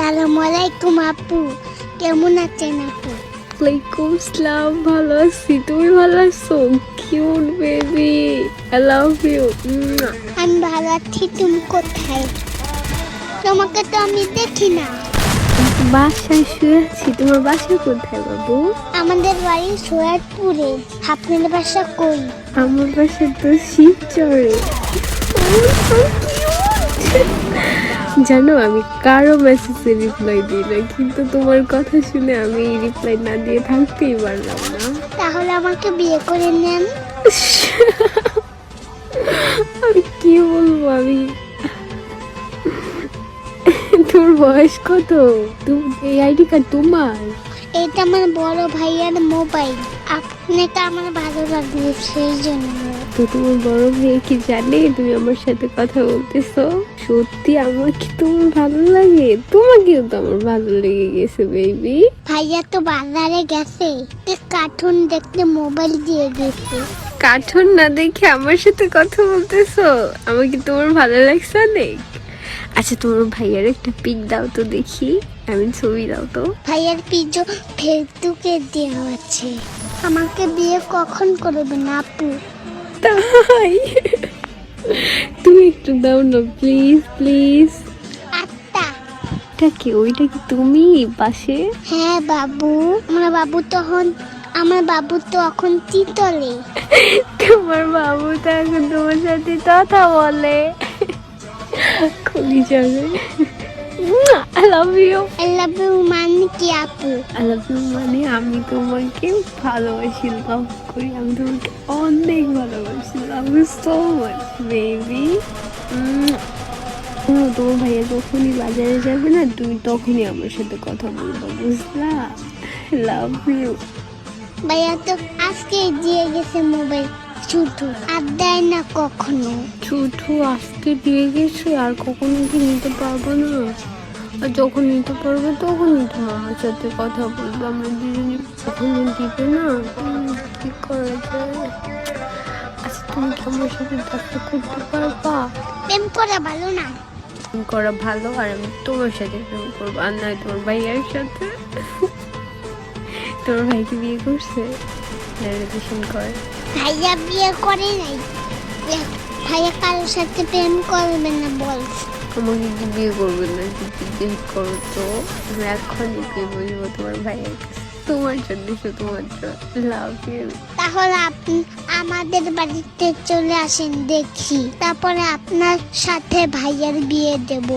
আসসালামু আলাইকুম আপু, কেমন আছেন আপু? ওয়ালাইকুম আসসালাম, ভালো আছি। তুমি ভালো আছো? Cute baby, I love you. আমি ভালো আছি। তুমি কোথায়? তোমাকে তো আমি দেখি না। বাসায় শুয়ে আছি। তোমার বাসা কোথায় বাবু? আমাদের বাড়ি সৈয়দপুরে। আপনার বাসা কই? আমার বাসা তো শিবচরে। জানো, আমি কারো মেসেজে রিপ্লাই দিই না, কিন্তু তোমার কথা শুনে আমি রিপ্লাই না দিয়ে থাকতেই পারলাম না। তাহলে আমাকে বিয়ে করে নেন। আমি কি বলবো, আমি তোর বয়স কত? এই আইডি কার্ড তোমার? এটা আমার বড় ভাইয়ের মোবাইল। আপনাকে আমার ভালো লাগবে সেই জন্য। তো তোমার বড় ভাই কি জানে তুমি আমার সাথে কথা বলতেছো? সত্যি আমার কি তোমার ভালো লাগে? তোমাকেও তো আমার ভালো লেগে গেছে বেবি। ভাইয়া তো বাজারে গেছে, কার্টুন দেখতে মোবাইল দিয়ে গেছে। কার্টুন না দেখে আমার সাথে কথা বলতেছো? আমার কি তোমার ভালো লাগছে অনেক? আচ্ছা, তোমার ভাইয়ার একটা পিক দাও তো দেখি, আমি ছবি দাও তো। ভাইয়ার পিজো ফেসবুকে দেওয়া আছে। আমাকে বিয়ে কখন করবেন আপু? তাই তুমি একটু দাও না প্লিজ প্লিজ। আত্মা। এটা কি? ওইটা কি তুমি পাশে? হ্যাঁ বাবু, আমার বাবু তো এখন চিতলে। তোমার বাবু তো এখন তোমার সাথে কথা বলে। খুলি যাবে। I love you. I love you মানে কি আপু? আই লাভ ইউ মানে আমি তোমাকে ভালোবাসি, লাভ করি। আমি তোমাকে অনেক ভালোবাসি। Love you so much baby. তোমার ভাইয়া যখনই বাজারে যাবে না, তুমি তখনই আমার সাথে কথা বলবো, বুঝলা? Love you. ভাইয়া তো আজকে দিয়ে গেছে মোবাইল, শুধু আর দেয় না কখনো। ছুটু আজকে দিয়ে গেছে, আর কখনো কি নিতে পারবো না? আর যখন নিতে পারবো তখনই তুমি আমার সাথে কথা বলবো। আমরা দুজনে কখনো দিবে না। কি করা যায়? আচ্ছা, তুমি কি আমার সাথে দেখা করতে পারবা? প্রেম করা ভালো না? প্রেম করা ভালো, আর আমি তোমার সাথে প্রেম করবো, আর নয় তোমার ভাইয়ের সাথে। তোমার ভাইকে বিয়ে করছে? রিলেশন করে? ভাইয়া বিয়ে করে নাই। ভাইয়া কারোর সাথে প্রেম করবে না বলছে। আমাকে কি বিয়ে করবে না? জিজ্ঞেস করো তো, আমি এখনই বিয়ে বলবো তোমার ভাইয়ের কাছে, তোমার জন্য, শুধুমাত্র। Love you. তাহলে আপনি আমাদের বাড়িতে চলে আসেন, দেখি তারপরে আপনার সাথে ভাইয়ার বিয়ে দেব।